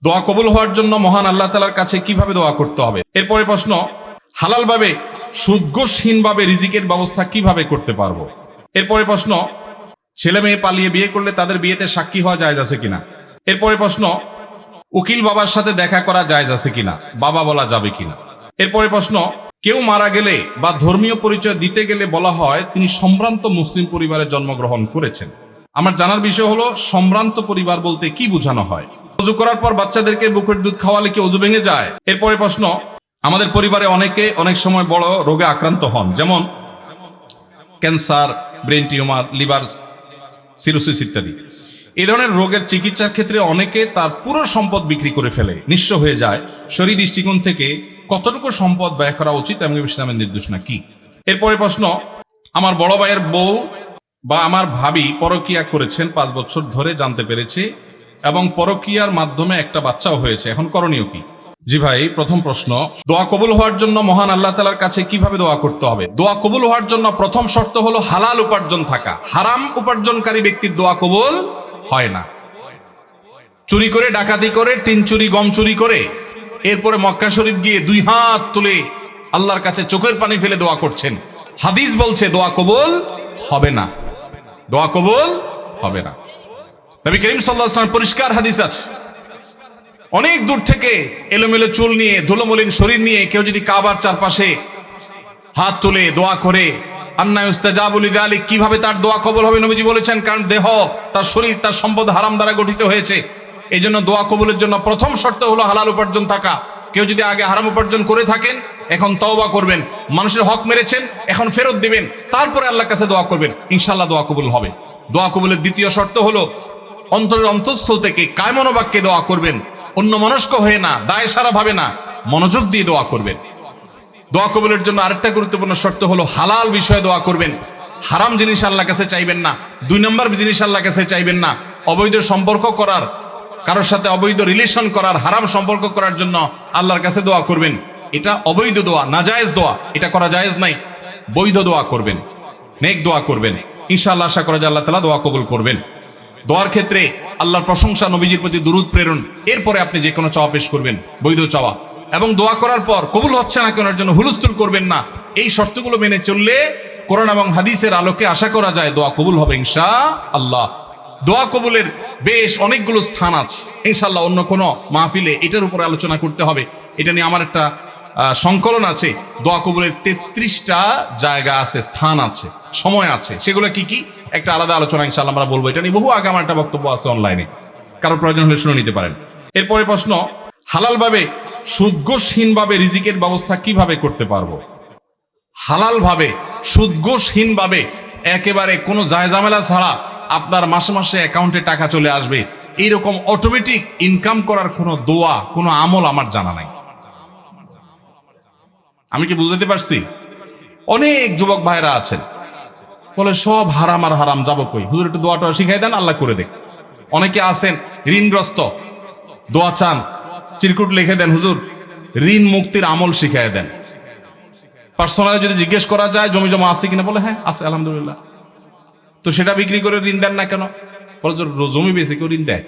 দোয়া কবুল হওয়ার জন্য মহান আল্লাহ তাআলার কাছে কিভাবে দোয়া করতে হবে। এরপরে প্রশ্ন, হালালভাবে সুদঘোষহীনভাবে রিজিকের ব্যবস্থা কিভাবে করতে পারবো। এরপরে প্রশ্ন, ছেলে মেয়ে পালিয়ে বিয়ে করলে তাদের বিয়েতে সাক্ষী হওয়া জায়েজ আছে কিনা। এরপরে প্রশ্ন, উকিল বাবার সাথে দেখা করা জায়েজ আছে কিনা, বাবা বলা যাবে কিনা। এরপরে প্রশ্ন, কেউ মারা গেলে বা ধর্মীয় পরিচয় দিতে গেলে বলা হয় তিনি সম্ভ্রান্ত মুসলিম পরিবারে জন্মগ্রহণ করেছেন। আমার জানার বিষয় হলো সম্ভ্রান্ত পরিবার বলতে কি বোঝানো হয়। ওযু করার পর বাচ্চাদেরকে বুকের দুধ খাওয়ালে কি ওযু ভেঙে যায়। এরপরে প্রশ্ন, আমাদের পরিবারে অনেকে অনেক সময় বড় রোগে আক্রান্ত হন, যেমন cancer, brain tumour, liver cirrhosis ইত্যাদি। এই ধরনের রোগের চিকিৎসার ক্ষেত্রে অনেকে তার পুরো সম্পদ বিক্রি করে ফেলে, নিঃস্ব হয়ে যায়। শরীর দৃষ্টিকোণ থেকে কতটুকু সম্পদ ব্যয় করা উচিত এবং ইসলামের নির্দেশনা কি। এরপরে প্রশ্ন, আমার বড় ভাইয়ের বউ বা আমার ভাবি পরকিয়া করেছেন 5 বছর ধরে জানতে পেরেছে এবং পরকিয়ার মাধ্যমে একটা বাচ্চাও হয়েছে, এখন করণীয় কি। জি ভাই, প্রথম প্রশ্ন, দোয়া কবুল হওয়ার জন্য মহান আল্লাহ তাআলার কাছে কিভাবে দোয়া করতে হবে। দোয়া কবুল হওয়ার জন্য প্রথম শর্ত হলো হালাল উপার্জন থাকা। হারাম উপার্জনকারী ব্যক্তির দোয়া কবুল হয় না। চুরি করে, ডাকাতি করে, টিন চুরি, গম চুরি করে এরপরে মক্কা শরীফ গিয়ে 2 হাত তুলে আল্লাহর কাছে চোখের পানি ফেলে দোয়া করছেন, হাদিস বলছে দোয়া কবুল হবে না, দোয়া কবুল হবে না। নবী করিম সাল্লাল্লাহু আলাইহি ওয়াসাল্লাম পরিষ্কার হাদিস আছে, অনেক দূর থেকে এলোমেলো চুল নিয়ে, ধুলোমলিন শরীর নিয়ে কেউ যদি কাবার চারপাশে হাত তুলে দোয়া করে, আন্না ইউস্তাজাবু লিযালিক, কিভাবে তার দোয়া কবুল হবে নবীজি বলেছেন, কারণ দেহ, তার শরীর, তার সম্পদ হারাম দ্বারা গঠিত হয়েছে। এই জন্য দোয়া কবুলের জন্য প্রথম শর্ত হলো হালাল উপার্জন থাকা। কেউ যদি আগে হারাম উপার্জন করে থাকেন, এখন তওবা করবেন, মানুষের হক মেরেছেন, এখন ফেরত দিবেন, তারপরে আল্লাহর কাছে দোয়া করবেন, ইনশাআল্লাহ দোয়া কবুল হবে। দোয়া কবুলের দ্বিতীয় শর্ত হলো অন্তরের অন্তঃস্থল থেকে কায় মনোবাক্যে দোয়া করবেন, অন্য মনস্ক হয়ে না, দায় সারা ভাবে না, মনোযোগ দিয়ে দোয়া করবেন। দোয়া কবুলের জন্য আরেকটা গুরুত্বপূর্ণ শর্ত হলো হালাল বিষয়ে দোয়া করবেন। হারাম জিনিস আল্লাহর কাছে চাইবেন না, 2 নম্বর জিনিস আল্লাহর কাছে চাইবেন না। অবৈধ সম্পর্ক করার, কারোর সাথে অবৈধ রিলেশন করার, হারাম সম্পর্ক করার জন্য আল্লাহর কাছে দোয়া করবেন, এটা অবৈধ দোয়া, নাজায়েজ দোয়া, এটা করা জায়েজ নাই। বৈধ দোয়া করবেন, নেক দোয়া করবেন, ইনশাআল্লাহ আশা করা যায় আল্লাহ তাআলা দোয়া কবুল করবেন। দোয়ার ক্ষেত্রে আল্লাহর প্রশংসা, নবীজির প্রতি দুরূদ প্রেরণ, এরপরে আপনি যে কোনো চাওয়া পেশ করবেন, বৈধ চাওয়া। এবং দোয়া করার পর কবুল হচ্ছে না কেন এর জন্য হুলস্থুল করবেন না। এই শর্তগুলো মেনে চললে কোরআন এবং হাদিসের আলোকে আশা করা যায় দোয়া কবুল হবে ইনশাআল্লাহ। দোয়া কবুলের বেশ অনেকগুলো স্থান আছে, ইনশাআল্লাহ অন্য কোনো মাহফিলে এটার উপরে আলোচনা করতে হবে। এটা নিয়ে আমার একটা সংকলন আছে, দোয়া কবুলের 33টা জায়গা আছে, স্থান আছে, সময় আছে, সেগুলো কি কি একটা আলাদা আলোচনা ইনশাআল্লাহ আমরা বলবো। এটা নিয়ে বহু আগে আমার একটা বক্তব্য আছে অনলাইনে, কারোর প্রয়োজন হলে শুনে নিতে পারেন। এরপরে প্রশ্ন, হালালভাবে সুদঘোষহীনভাবে রিজিকের ব্যবস্থা কিভাবে করতে পারবো। হালালভাবে সুদঘোষহীনভাবে একেবারে কোনো জায়জামেলা ছাড়া আপনার মাসে মাসে অ্যাকাউন্টে টাকা চলে আসবে, এইরকম অটোমেটিক ইনকাম করার কোনো দোয়া, কোনো আমল আমার জানা নাই। আমি কি বুঝতে পারছি? অনেক যুবক ভাইরা আছেন বলে সব হারাম আর হারাম, যাবো কই, হুজুর একটু দোয়াটা শিখাই দেন, আল্লাহ করে দেখ। অনেকে আছেন ঋণগ্রস্ত, দোয়া চান, চিরকুট লিখে দেন, হুজুর ঋণ মুক্তির আমল শিখাই দেন। পার্সোনালি যদি জিজ্ঞেস করা যায় জমি জমা আছে কিনা, বলে হ্যাঁ আছে আলহামদুলিল্লাহ। তো সেটা বিক্রি করে ঋণ দেন না কেন? বলে জমি বেশি কেউ ঋণ দেয়?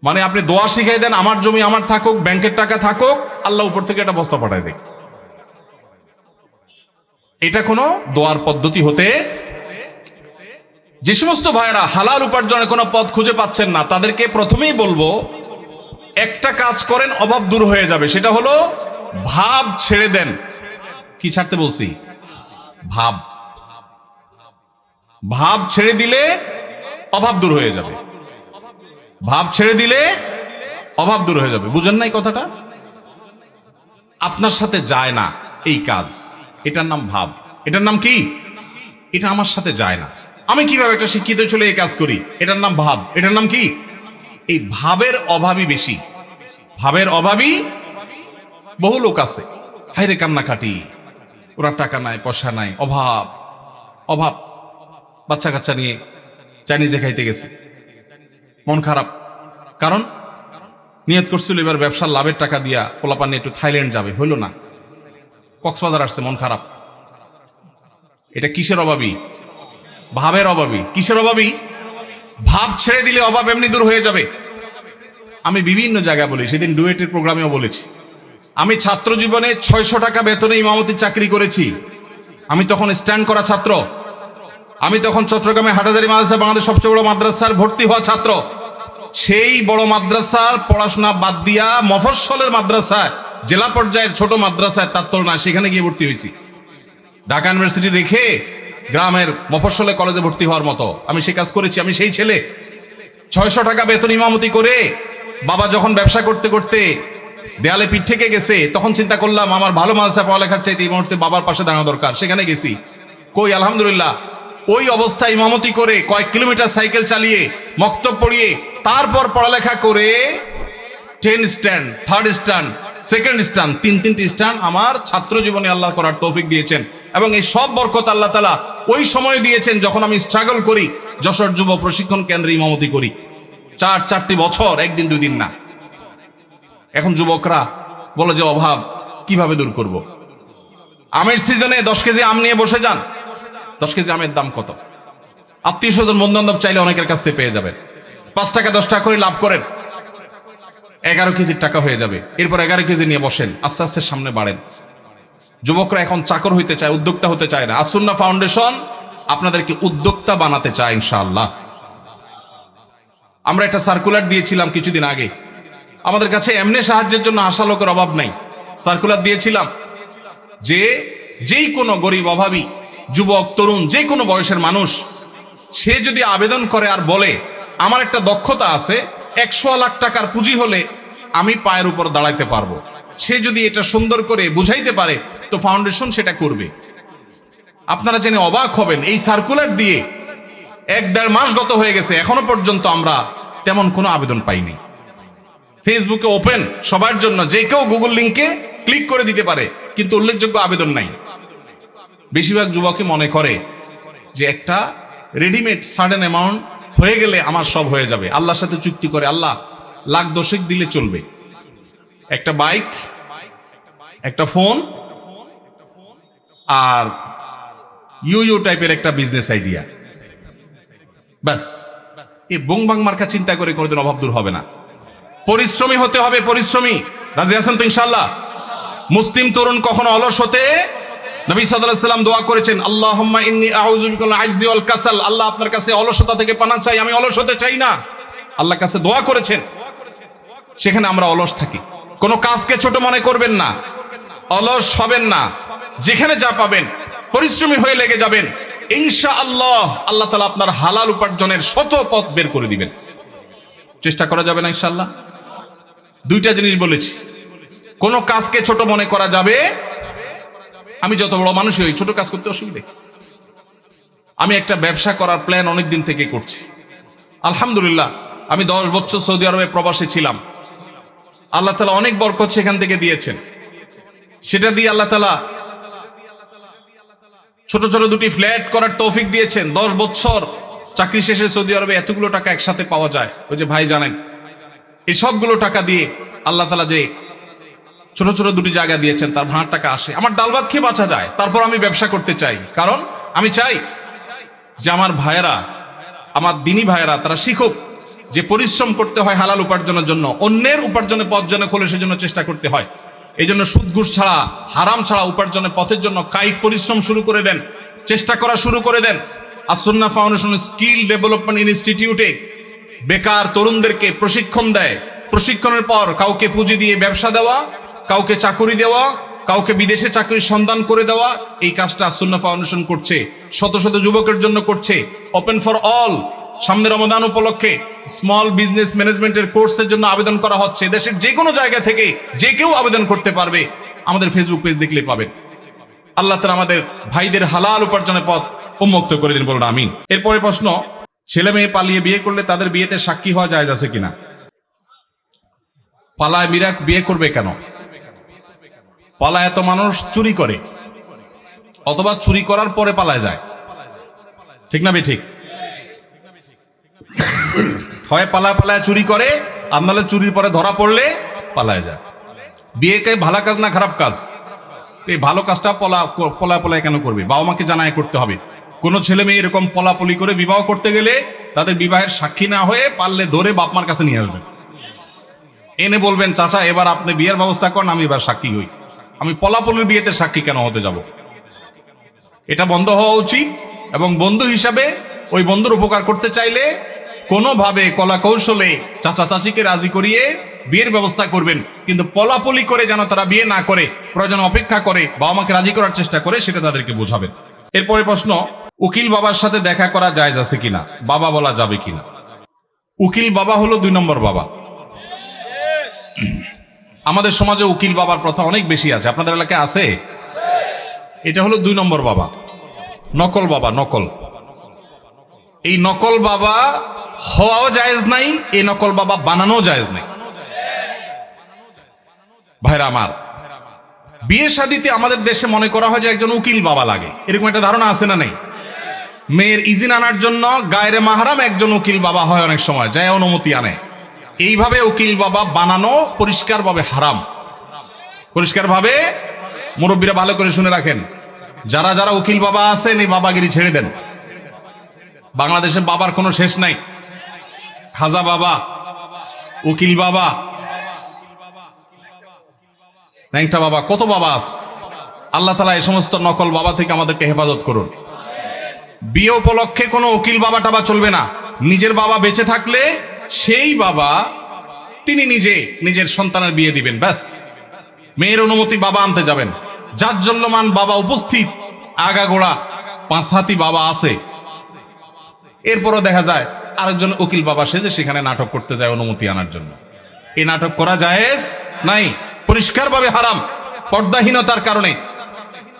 মানে আপনি দোয়া শিখাই দেন, আমার জমি আমার থাকুক, ব্যাংকের টাকা থাকুক, আল্লাহ উপর থেকে একটা বস্তা পাঠায় দেখ। এটা কোনো দোয়ার পদ্ধতি হতে। যে সমস্ত ভাইয়েরা হালাল উপার্জনের কোনো পথ খুঁজে পাচ্ছেন না, তাদেরকে প্রথমেই বলবো একটা কাজ করেন, অভাব দূর হয়ে যাবে। সেটা হলো ভাব ছেড়ে দেন। কি ছাড়তে বলছি? ভাব। ভাব ছেড়ে দিলে অভাব দূর হয়ে যাবে। ভাব ছেড়ে দিলে অভাব দূর হয়ে যাবে। বুঝেন নাই কথাটা? আপনার সাথে যায় না এই কাজ, এটার নাম ভাব। এটার নাম কি? এটা আমার সাথে যায় না, আমি কিভাবে একটা শিক্ষিত ছেলে এই কাজ করি, এটার নাম ভাব। এটার নাম কি? এই ভাবের অভাবই বেশি। ভাবের অভাবী বহু লোক আছে, হায়রে কান্নাকাটি, ওরা টাকা নাই, পয়সা নাই, অভাব অভাব। বাচ্চা কাচ্চা নিয়ে চাইনিজে খাইতে গেছে, মন খারাপ। কারণ নিয়ত করছিল এবার ব্যবসার লাভের টাকা দিয়া পোলাপান নিয়ে একটু থাইল্যান্ড যাবে, হইল না, কক্সবাজার আসছে, মন খারাপ। এটা কিসের অভাবী? ভাবের অভাবী। কিসের অভাবী? ভাব ছেড়ে দিলে অভাব এমনি দূর হয়ে যাবে। আমি বিভিন্ন জায়গায় বলি, সেদিন ডুয়েটের প্রোগ্রামেও বলেছি, আমি ছাত্র জীবনে 600 টাকা বেতনে ইমামতির চাকরি করেছি। আমি তখন স্ট্যান্ড করা ছাত্র। আমি তখন চট্টগ্রামে হাটহাজারী মাদ্রাসা, বাংলাদেশ সবচেয়ে বড় মাদ্রাসার ভর্তি হওয়া ছাত্র। সেই বড় মাদ্রাসার পড়াশোনা বাদ দিয়া মফস্বলের মাদ্রাসায়, জেলা পর্যায়ের ছোট মাদ্রাসায়, তার তুলনায় সেখানে গিয়ে ভর্তি হয়েছি। ঢাকা ইউনিভার্সিটি রেখে গ্রামের মফস্বলে কলেজে ভর্তি হওয়ার মতো আমি সেই কাজ করেছি। আমি সেই ছেলে 600 টাকা বেতন ইমামতি করে, বাবা যখন ব্যবসা করতে করতে দেয়ালে পিঠ থেকে গেছে, তখন চিন্তা করলাম আমার ভালো মাদ্রাসা পড়ালেখার চাইতে এই মুহূর্তে বাবার পাশে দাঁড়ানো দরকার। সেখানে গেছি, কই আলহামদুলিল্লাহ ওই অবস্থায় ইমামতি করে কয়েক কিলোমিটার সাইকেল চালিয়ে মক্তব পড়িয়ে তারপর পড়ালেখা করে 10 stand, 3rd stand, 2nd stand, 3টি স্ট্যান্ড আমার ছাত্র জীবনে আল্লাহ করার তৌফিক দিয়েছেন। এবং এই সব বরকত আল্লাহ তাআলা ওই সময় দিয়েছেন যখন আমি স্ট্রাগল করি, যশোর যুব প্রশিক্ষণ কেন্দ্রে ইমামতি করি। 4টি বছর, একদিন দুই দিন না। এখন যুবকরা বলে যে অভাব কিভাবে দূর করব? আমের সিজনে 10 কেজি আম নিয়ে বসে যান। 10 কেজি আমের দাম কত? আত্মীয় স্বজন বন্ধু বান্ধব চাইলে অনেকের কাছ থেকে পেয়ে যাবেন। 5 টাকা 10 টাকা করে লাভ করেন, 11 কেজির টাকা হয়ে যাবে। এরপর 11 কেজি নিয়ে বসেন, আস্তে আস্তে সামনে বাড়েন। যুবকরা এখন চাকর হইতে চায়, উদ্যোক্তা হতে চায় না। আসুন্নাহ ফাউন্ডেশন আপনাদেরকে উদ্যোক্তা বানাতে চায় ইনশাআল্লাহ। আমরা একটা সার্কুলার দিয়েছিলাম কিছুদিন আগে। আমাদের কাছে এমনি সাহায্যের জন্য আসা লোকের অভাব নাই। সার্কুলার দিয়েছিলাম যে যেই কোনো গরিব অভাবী যুবক তরুণ যে কোনো বয়সের মানুষ, সে যদি আবেদন করে আর বলে আমার একটা দক্ষতা আছে, 100 লাখ টাকার পুঁজি হলে আমি পায়ের উপর দাঁড়াইতে পারবো, সে যদি এটা সুন্দর করে বুঝাইতে পারে তো ফাউন্ডেশন সেটা করবে। আপনারা জেনে অবাক হবেন, এই সার্কুলার দিয়ে 1-1.5 মাস গত হয়ে গেছে, এখনো পর্যন্ত আমরা তেমন কোনো আবেদন পাইনি। ফেসবুকে ওপেন সবার জন্য, যে কেউ গুগল লিংকে ক্লিক করে দিতে পারে, কিন্তু উল্লেখযোগ্য আবেদন নাই। বেশিরভাগ যুবকই মনে করে যে একটা রেডিমেড সার্টেন অ্যামাউন্ট হয়ে গেলে আমার সব হয়ে যাবে। আল্লাহর সাথে চুক্তি করে, আল্লাহ লাখ 10 দিলে চলবে, একটা বাইক, একটা ফোন আর ইউ টাইপের একটা বিজনেস আইডিয়া, ব্যাস। এই বংবাং মার্কা চিন্তা করে কোনোদিন অভাব দূর হবে না। পরিশ্রমী হতে হবে, পরিশ্রমী। রাজি আছেন তো ইনশাআল্লাহ? মুসলিম তরুণ কখনো অলস হতে, নবী সাল্লাল্লাহু আলাইহি ওয়াসাল্লাম দোয়া করেছেন, আল্লাহুম্মা ইন্নী আউযু বিকা মিনাল আজজি ওয়াল কাসাল। আল্লাহ আপনার কাছে অলসতা থেকে পানা চাই, আমি অলস হতে চাই না। আল্লাহর কাছে দোয়া করেছেন। সেখানে আমরা অলস থাকি। কোনো কাজকে ছোট মনে করবেন না, অলস হবেন না। যেখানে যা পাবেন পরিশ্রমী হয়ে লেগে যাবেন, ইনশাআল্লাহ আল্লাহ তাআলা আপনার হালাল উপার্জনের শত পথ বের করে দিবেন। চেষ্টা করা যাবে না ইনশাআল্লাহ? 2টা জিনিস বলেছি, কোনো কাজকে ছোট মনে করা যাবে। আমি যত বড় মানুষই হই, ছোট কাজ করতে অসুবিধে। আমি একটা ব্যবসা করার প্ল্যান অনেকদিন থেকে করছি। আলহামদুলিল্লাহ, আমি 10 বছর সৌদি আরবে প্রবাসী ছিলাম। আল্লাহ তাআলা অনেক বরকত সেখান থেকে দিয়েছেন। সেটা দিয়ে আল্লাহ তাআলা ছোট ছোট 2টি ফ্ল্যাট করার তৌফিক দিয়েছেন। 10 বছর চাকরি শেষে সৌদি আরবে এতগুলো টাকা একসাথে পাওয়া যায়, ওই যে ভাই জানেন। এই সবগুলো টাকা দিয়ে আল্লাহ তাআলা যে ছোট ছোট 2টি জায়গা দিয়েছেন, তার ভাড়ার টাকা আসে, আমার ডাল ভাত খেয়ে বাঁচা যায়। তারপর আমি ব্যবসা করতে চাই, কারণ আমি চাই যে আমার ভাইয়েরা, আমার দিনী ভাইয়েরা, তারা শিখুক যে পরিশ্রম করতে হয় হালাল উপার্জনের জন্য। অন্যের উপার্জনের পথ যেন খোলে সেজন্য চেষ্টা করতে হয়। এই জন্য সুদ ঘুষ ছাড়া, হারাম ছাড়া উপার্জনের পথের জন্য কায়িক পরিশ্রম শুরু করে দেন, চেষ্টা করা শুরু করে দেন। আসুন্নাহ ফাউন্ডেশন স্কিল ডেভেলপমেন্ট ইনস্টিটিউটে বেকার তরুণদেরকে প্রশিক্ষণ দেয়। প্রশিক্ষণের পর কাউকে পুঁজি দিয়ে ব্যবসা দেওয়া, কাউকে চাকরি দেওয়া, কাউকে বিদেশে চাকরির সন্ধান করে দেওয়া, এই কাজটা আসুন্নাহ ফাউন্ডেশন করছে। শত শত যুবকের জন্য করছে। Open for all. সামনে রমাদান উপলক্ষে স্মল বিজনেস ম্যানেজমেন্টের কোর্সের জন্য আবেদন করা হচ্ছে। দেশের যে কোনো জায়গা থেকে যে কেউ আবেদন করতে পারবে। আমাদের ফেসবুক পেজ দেখলে পাবেন। আল্লাহ তাআলা আমাদের ভাইদের হালাল উপার্জনের পথ উন্মুক্ত করে দিন, বলুন আমিন। এরপরে প্রশ্ন, ছেলে মেয়ে পালিয়ে বিয়ে করলে তাদের বিয়েতে সাক্ষী হওয়া জায়েজ আছে কিনা? পালায় বিয়ে করবে কেন? পালায় এত মানুষ চুরি করে, অথবা চুরি করার পরে পালায় যায়, ঠিক না? ঠিক। হয় পালায় চুরি করে, আর নাহলে চুরির পরে ধরা পড়লে পালায় যায়। বিয়েকে ভালো কাজ না খারাপ কাজ? এই ভালো কাজটা পলায় কেন করবে? বাবা মাকে জানায় করতে হবে। কোনো ছেলে মেয়ে এরকম পলাপলি করে বিবাহ করতে গেলে তাদের বিবাহের সাক্ষী না হয়ে পারলে ধরে বাপ মার কাছে নিয়ে আসবেন। এনে বলবেন চাচা এবার আপনি বিয়ের ব্যবস্থা করেন, আমি এবার সাক্ষী হই, আমি পলাপলের বিয়েতে সাক্ষী কেন হতে যাব? এটা বন্ধ হওয়া উচিত। এবং বন্ধু হিসাবে ওই বন্ধুর উপকার করতে চাইলে কোনোভাবে কলা কৌশলে চাচা চাচিকে রাজি করিয়ে বিয়ের ব্যবস্থা করবেন, কিন্তু পলাপলি করে যেন তারা বিয়ে না করে, প্রয়োজন অপেক্ষা করে বাবা মাকে রাজি করার চেষ্টা করে, সেটা তাদেরকে বোঝাবেন। এরপরে প্রশ্ন, উকিল বাবার সাথে দেখা করা জায়েজ আছে কিনা, বাবা বলা যাবে কিনা? উকিল বাবা হলো 2 নম্বর বাবা। আমাদের সমাজে উকিল বাবার প্রথা অনেক বেশি আছে, আপনাদের এলাকায় আছে? এটা হলো 2 নম্বর বাবা, নকল বাবা। নকল, এই নকল বাবা হওয়াও জায়েজ নাই, এই নকল বাবা বানানো জায়েজ নাই। ভাইরা আমার, বিয়ে শাদীতে আমাদের দেশে মনে করা হয় যে একজন উকিল বাবা লাগে, এরকম একটা ধারণা আছে না? নেই? মেয়ের ইজিন আনার জন্য গায়রে মাহরাম একজন উকিল বাবা হয়, অনেক সময় যায় অনুমতি আনে। এইভাবে উকিল বাবা বানানো পরিষ্কারভাবে হারাম, পরিষ্কারভাবে। মুরব্বীরা ভালো করে শুনে রাখেন, যারা যারা উকিল বাবা আছেন এই বাবাগিরি ছেড়ে দেন। বাংলাদেশে বাবার কোনো শেষ নাই। খাজা বাবা, উকিল বাবা, ন্যাংটা বাবা, কত বাবা আছে। আল্লাহ তাআলা এই সমস্ত নকল বাবা থেকে আমাদেরকে হেফাজত করুন। বিয়ে উপলক্ষে কোনো উকিল বাবা টাবা চলবে না। নিজের বাবা বেঁচে থাকলে সেই বাবা তিনি নিজে নিজের সন্তানের বিয়ে দিবেন, ব্যাস। মেয়ের অনুমতি বাবা আনতে যাবেন। জাজ্জল্যমান বাবা উপস্থিত, আগাগোড়া 5 হাতি বাবা আছে, এরপরও দেখা যায় আরেকজন উকিল বাবা সেজে সেখানে নাটক করতে যায় অনুমতি আনার জন্য। এই নাটক করা জায়েজ নাই, পরিষ্কারভাবে হারাম, পর্দাহীনতার কারণে।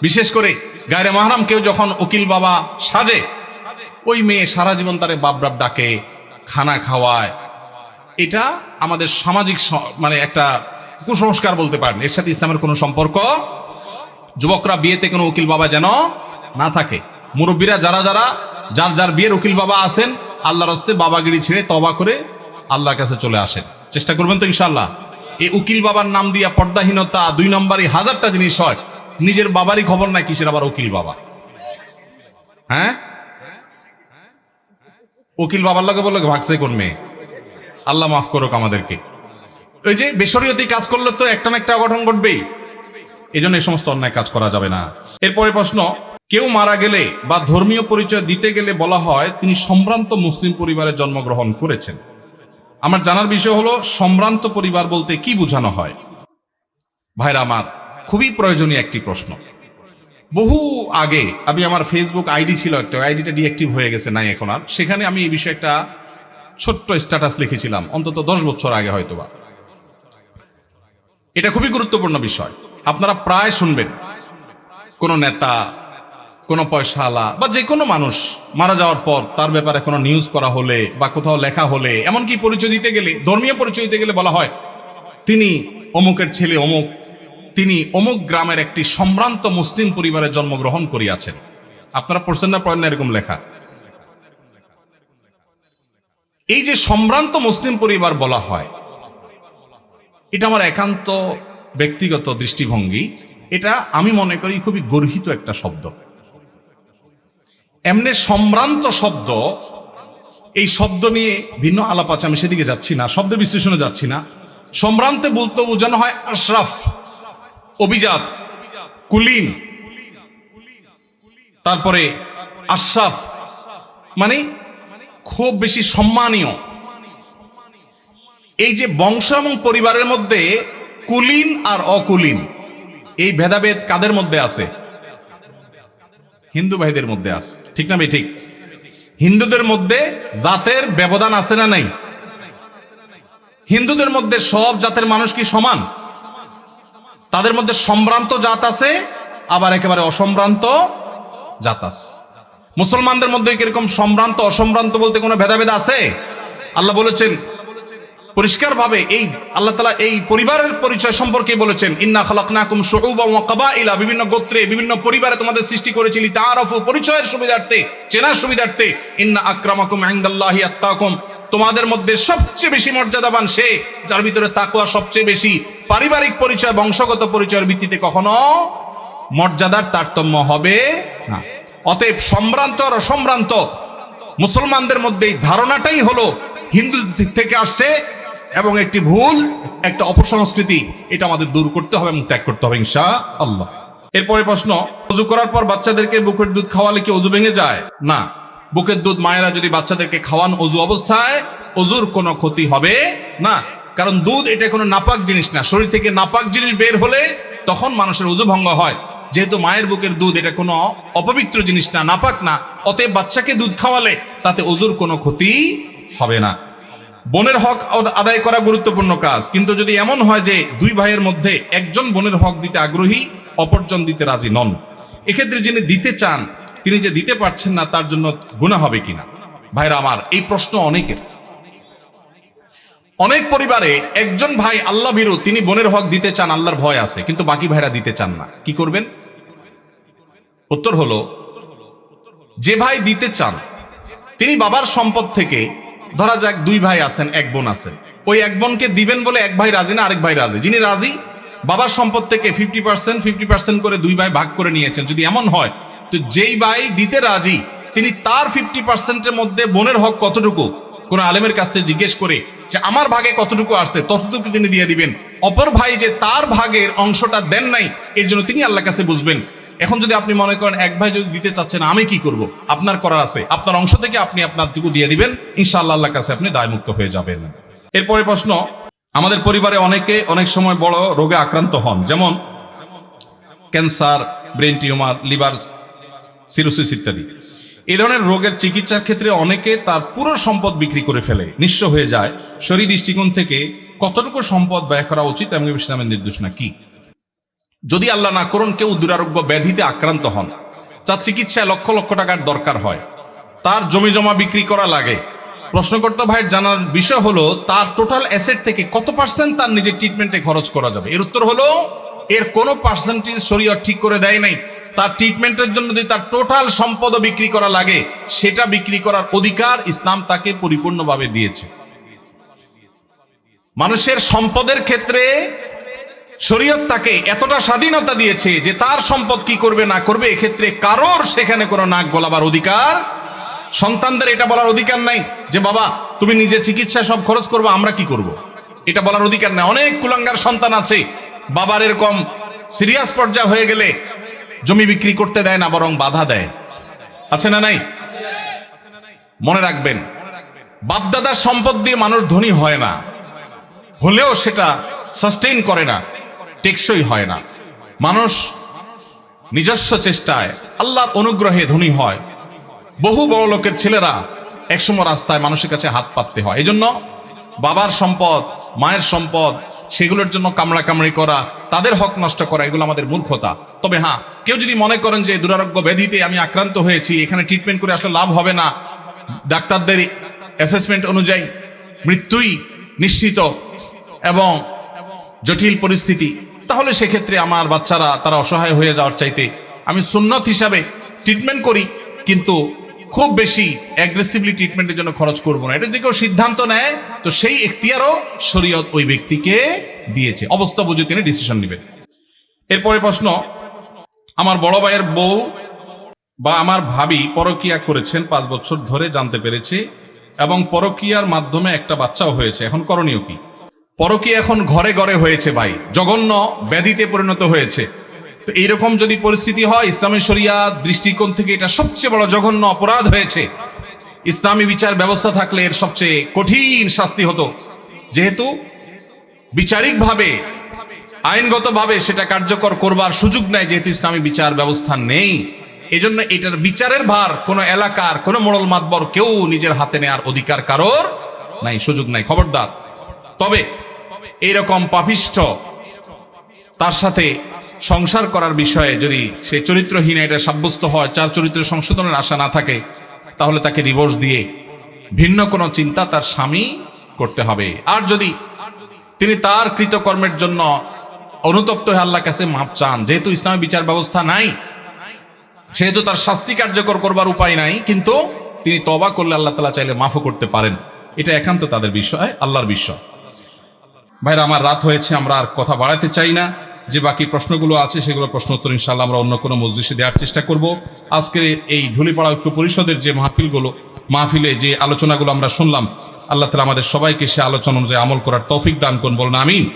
বিশেষ করে গায়রে মাহরাম কেউ যখন উকিল বাবা সাজে, ওই মেয়ে সারা জীবন তারে বাপ বাপ ডাকে, খানা খাওয়ায়। এটা আমাদের সামাজিক মানে একটা কুসংস্কার বলতে পারেন, এর সাথে ইসলামের কোনো সম্পর্ক। যুবকরা বিয়েতে কোনো উকিল বাবা যেন না থাকে। মুরব্বীরা যারা যারা যার যার বিয়ের উকিল বাবা আছেন, আল্লাহর হস্তে বাবাগিরি ছেড়ে তওবা করে আল্লাহর কাছে চলে আসেন, চেষ্টা করবেন তো ইনশাআল্লাহ। এই উকিল বাবার নাম দিয়া পর্দাহীনতা 2 নম্বরই 1000টা জিনিস হয়। নিজের বাবারই খবর নাই, কিসের আবার উকিল বাবা? হ্যাঁ, উকিল বাবার লগে বললে ভাগছে কোন মেয়ে? আল্লাহ মাফ করুক আমাদেরকে। ওই যে বেশরিয়তি কাজ করলে তো একটা না একটা অঘটন ঘটবেই, এই জন্য এই সমস্ত অন্যায় কাজ করা যাবে না। এরপরে প্রশ্ন, কেউ মারা গেলে বা ধর্মীয় পরিচয় দিতে গেলে বলা হয় তিনি সম্ভ্রান্ত মুসলিম পরিবারে জন্মগ্রহণ করেছেন। আমার জানার বিষয় হলো সম্ভ্রান্ত পরিবার বলতে কি বোঝানো হয়? ভাইরা আমার, খুবই প্রয়োজনীয় একটি প্রশ্ন। বহু আগে আমি, আমার ফেসবুক আইডি ছিল একটা, আইডিটা ডিঅ্যাক্টিভ হয়ে গেছে, নাই এখন আর। সেখানে আমি এই বিষয়ে একটা ছোট্ট স্ট্যাটাস লিখেছিলাম, অন্তত 10 বছর আগে হয়তোবা। এটা খুবই গুরুত্বপূর্ণ বিষয়। আপনারা প্রায় শুনবেন কোন নেতা, কোন পয়সাওয়ালা বা যে কোনো মানুষ মারা যাওয়ার পর তার ব্যাপারে কোনো নিউজ করা হলে বা কোথাও লেখা হলে, এমনকি পরিচয় দিতে গেলে, ধর্মীয় পরিচয় দিতে গেলে বলা হয় তিনি অমুকের ছেলে অমুক, তিনি অমুক গ্রামের একটি সম্ভ্রান্ত মুসলিম পরিবারে জন্মগ্রহণ করিয়াছেন। আপনারা পড়ছেন না, পড়েন না এরকম লেখা? এই যে সম্ভ্রান্ত মুসলিম পরিবার বলা হয়, এটা আমার একান্ত ব্যক্তিগত দৃষ্টিভঙ্গি। এটা আমি মনে করি খুবই গর্হিত একটা শব্দ। এমনি সম্ভ্রান্ত শব্দ, এই শব্দ নিয়ে ভিন্ন আলাপ আছে, আমি সেদিকে যাচ্ছি না, শব্দ বিশ্লেষণে যাচ্ছি না। সম্ভ্রান্তে বলতে বোঝানো হয় আশরাফ, অভিজাত, কুলীন, তারপরে আশরাফ মানে খুব বেশি সম্মানীয়। এই যে বংশ এবং পরিবারের মধ্যে কুলীন আর অকুলীন, এই ভেদাভেদ কাদের মধ্যে আছে? হিন্দু ভাইদের মধ্যে আছে, ঠিক না ভাই? ঠিক। হিন্দুদের মধ্যে জাতের ব্যবধান আছে না নাই? হিন্দুদের মধ্যে সব জাতের মানুষ কি সমান? তাদের মধ্যে সম্ভ্রান্ত জাত আছে, আবার একেবারে অসম্ভ্রান্ত জাত আছে। মুসলমানদের মধ্যে কিরকম সম্ভ্রান্ত অসম্ভ্রান্ত বলতে কোনো ভেদাভেদ আছে? আল্লাহ বলেছেন পরিষ্কারভাবে, এই আল্লাহ তাআলা এই পরিবারের পরিচয় সম্পর্কে বলেছেন, ইন্না খালাকনাকুম শুউবান ওয়া কাবাইলা, বিভিন্ন গোত্রে বিভিন্ন পরিবারে তোমাদের সৃষ্টি করেছি, লিতাআরাফু, পরিচয়ের সুবিধার্থে, চেনার সুবিধার্থে। ইন্না আকরামাকুম ইনদাল্লাহি আত্তাকুম, তোমাদের মধ্যে সবচেয়ে বেশি মর্যাদাবান সে যার ভিতরে তাকওয়া সবচেয়ে বেশি। পারিবারিক পরিচয়, বংশগত পরিচয়ের ভিত্তিতে কখনো মর্যাদার তারতম্য হবে না। অতএব সম্ভ্রান্ত আর অসম্ভ্রান্ত মুসলমানদের মধ্যে ধারণাটাই হলো হিন্দু থেকে আসছে, এবং একটি ভুল, একটা অপসংস্কৃতি, এটা আমাদের দূর করতে হবে এবং ত্যাগ করতে হবে ইনশাআল্লাহ। এরপরে প্রশ্ন, ওযু করার পর বাচ্চাদেরকে বুকের দুধ খাওয়ালে কি ওযু ভেঙে যায়? না, বুকের দুধ মায়েরা যদি বাচ্চাদেরকে খাওয়ান ওযু অবস্থায়, ওযুর কোনো ক্ষতি হবে না। কারণ দুধ এটা কোনো নাপাক জিনিস না। শরীর থেকে নাপাক জিনিস বের হলে তখন মানুষের ওযু ভঙ্গ হয়। যেহেতু মায়ের বুকের দুধ এটা কোনো অপবিত্র জিনিস না, নাপাক না, অতএব বাচ্চাকে দুধ খাওয়ালে তাতে ওযুর কোনো ক্ষতি হবে না। বোনের হক আদায় করা গুরুত্বপূর্ণ কাজ, কিন্তু যদি এমন হয় যে দুই ভাইয়ের মধ্যে একজন বোনের হক দিতে আগ্রহী, অপরজন দিতে রাজি নন, এক্ষেত্রে যিনি দিতে চান তিনি যে দিতে পারছেন না তার জন্য গুনাহ হবে কিনা? ভাইরা আমার, এই প্রশ্ন অনেকের। অনেক পরিবারে একজন ভাই আল্লাহ ভীরু, তিনি বোনের হক দিতে চান, আল্লাহর ভয় আছে, কিন্তু বাকি ভাইরা দিতে চান না। কি করবেন? উত্তর হলো, যে ভাই দিতে চান তিনি বাবার সম্পদ থেকে, ধরা যাক দুই ভাই আছেন, এক বোন আছে, ওই এক বোনকে দিবেন বলে এক ভাই রাজি না, আরেক ভাই রাজি। যিনি রাজি, বাবার সম্পদ থেকে 50% করে দুই ভাই ভাগ করে নিয়েছেন। যদি এমন হয়, তো যেই ভাই দিতে রাজি তিনি তার 50%-এর মধ্যে বোনের হক কতটুকু, কোন আলেমের কাছ থেকে জিজ্ঞেস করে যে আমার ভাগে কতটুকু আসছে ততটুকু তিনি দিয়ে দিবেন। অপর ভাই যে তার ভাগের অংশটা দেন নাই, এর জন্য তিনি আল্লাহর কাছে বুঝবেন। এখন যদি আপনি মনে করেন এক ভাই যদি দিতে চাচ্ছেন, আমি কি করব? আপনার করার আছে, আপনার অংশ থেকে আপনি আপনারটুকু দিয়ে দিবেন, ইনশাআল্লাহ আল্লাহর কাছে আপনি দায়মুক্ত হয়ে যাবেন। এরপরে প্রশ্ন, আমাদের পরিবারে অনেকে অনেক সময় বড় রোগে আক্রান্ত হন, যেমন cancer, brain tumour, liver cirrhosis ইত্যাদি। এই ধরনের রোগের চিকিৎসার ক্ষেত্রে অনেকে তার পুরো সম্পদ বিক্রি করে ফেলে, নিঃস্ব হয়ে যায়। শরীর দৃষ্টিকোণ থেকে কতটুকু সম্পদ ব্যয় করা উচিত এবং ইসলামের নির্দেশনা কি? যদি আল্লাহ না করুন কেউ দুরারোগ্য ব্যাধিতে আক্রান্ত হন, যার চিকিৎসায় লক্ষ লক্ষ টাকার দরকার হয়, তার জমি জমা বিক্রি করা লাগে, প্রশ্নকর্তা ভাইয়ের জানার বিষয় হলো তার টোটাল অ্যাসেট থেকে কত পার্সেন্ট তার নিজের ট্রিটমেন্টে খরচ করা যাবে? এর উত্তর হলো, এর কোনো পার্সেন্টেজ শরীয়ত ঠিক করে দেয় নাই। তার ট্রিটমেন্টের জন্য যদি তার টোটাল সম্পদও বিক্রি করা লাগে, সেটা বিক্রি করার অধিকার ইসলাম তাকে পরিপূর্ণভাবে দিয়েছে। মানুষের সম্পদের ক্ষেত্রে শরীয়ত তাকে এতটা স্বাধীনতা দিয়েছে যে তার সম্পদ কি করবে না করবে, এক্ষেত্রে কারোর সেখানে কোনো নাক গলাবার অধিকার, সন্তানদের এটা বলার অধিকার নাই যে বাবা তুমি নিজে চিকিৎসায় সব খরচ করবো, আমরা কি করব, এটা বলার অধিকার নাই। অনেক কুলাঙ্গার সন্তান আছে, বাবার এরকম সিরিয়াস পর্যায়ে হয়ে গেলে জমি বিক্রি করতে দেয় না, বরং বাধা দেয়। আছে না নাই? মনে রাখবেন, বাপদাদার সম্পদ দিয়ে মানুষ ধনী হয় না, হলেও সেটা সাস্টেইন করে না, টেকসই হয় না। মানুষ নিজস্ব চেষ্টায় আল্লাহর অনুগ্রহে ধনী হয়। বহু বড় লোকের ছেলেরা একসময় রাস্তায় মানুষের কাছে হাত পাততে হয়। এই জন্য বাবার সম্পদ, মায়ের সম্পদ, সেগুলোর জন্য কামড়াকামড়ি করা, তাদের হক নষ্ট করা, এগুলো আমাদের মূর্খতা। তবে হ্যাঁ, কেউ যদি মনে করেন যে দুরারোগ্য ব্যাধিতে আমি আক্রান্ত হয়েছি, এখানে ট্রিটমেন্ট করে আসলে লাভ হবে না, ডাক্তারদের অ্যাসেসমেন্ট অনুযায়ী মৃত্যুই নিশ্চিত এবং জটিল পরিস্থিতি, তাহলে সেক্ষেত্রে আমার বাচ্চারা তারা অসহায় হয়ে যাওয়ার চাইতে আমি সুন্নত হিসাবে ট্রিটমেন্ট করি, কিন্তু খুব বেশি অ্যাগ্রেসিভলি ট্রিটমেন্টের জন্য খরচ করব না। এটা যদি কেউ সিদ্ধান্ত নেয়, তো সেই এখতিয়ারও শরীয়ত ওই ব্যক্তিকে দিয়েছে, অবস্থা বুঝে তিনি ডিসিশন নেবেন। এরপরে প্রশ্ন, আমার বড় ভাইয়ের বউ বা আমার ভাবি পরকিয়া করেছেন, 5 বছর ধরে জানতে পেরেছে এবং পরকিয়ার মাধ্যমে একটা বাচ্চাও হয়েছে, এখন করণীয় কি? পরকিয়া এখন ঘরে ঘরে হয়েছে ভাই, জঘন্য ব্যাধিতে পরিণত হয়েছে। তো এইরকম যদি পরিস্থিতি হয়, ইসলামী শরিয়াত দৃষ্টিকোণ থেকে এটা সবচেয়ে বড় জঘন্য অপরাধ হয়েছে। ইসলামী বিচার ব্যবস্থা থাকলে এর সবচেয়ে কঠিন শাস্তি হতো, যেহেতু বিচারিকভাবে আইনগতভাবে সেটা কার্যকর করবার সুযোগ নেই, যেহেতু ইসলামী বিচার ব্যবস্থা নেই। এজন্য এটার বিচারের ভার কোনো এলাকার কোনো মোড়ল মাতবর কেউ নিজের হাতে নেওয়ার অধিকার কারোর নাই, সুযোগ নাই, খবরদার। তবে এইরকম পাপিষ্ঠ তার সাথে সংসার করার বিষয়ে যদি সে চরিত্রহীন এটা সাব্যস্ত হয়, চার চরিত্র সংশোধনের আশা না থাকে, তাহলে তাকে ডিভোর্স দিয়ে ভিন্ন কোনো চিন্তা তার স্বামী করতে হবে। আর যদি তিনি তার কৃতকর্মের জন্য অনুতপ্ত হয়ে আল্লাহর কাছে মাপ চান, যেহেতু ইসলামী বিচার ব্যবস্থা নাই, সেহেতু তার শাস্তি কার্যকর করবার উপায় নাই, কিন্তু তিনি তওবা করলে আল্লাহ তাআলা চাইলে মাফও করতে পারেন। এটা একান্ত তাদের বিষয়, আল্লাহর বিষয়। ভাইরা আমার, রাত হয়েছে, আমরা আর কথা বাড়াতে চাই না। যে বাকি প্রশ্নগুলো আছে সেগুলো প্রশ্ন উত্তর ইনশাআল্লাহ আমরা অন্য কোনো মজলিসে দেওয়ার চেষ্টা করব। আজকের এই ঢুলিপাড়া ঐক্য পরিষদের যে মাহফিলে যে আলোচনাগুলো আমরা শুনলাম, আল্লাহ তাআলা আমাদের সবাইকে সে আলোচনা অনুযায়ী আমল করার তৌফিক দান করুন, বলুন আমিন।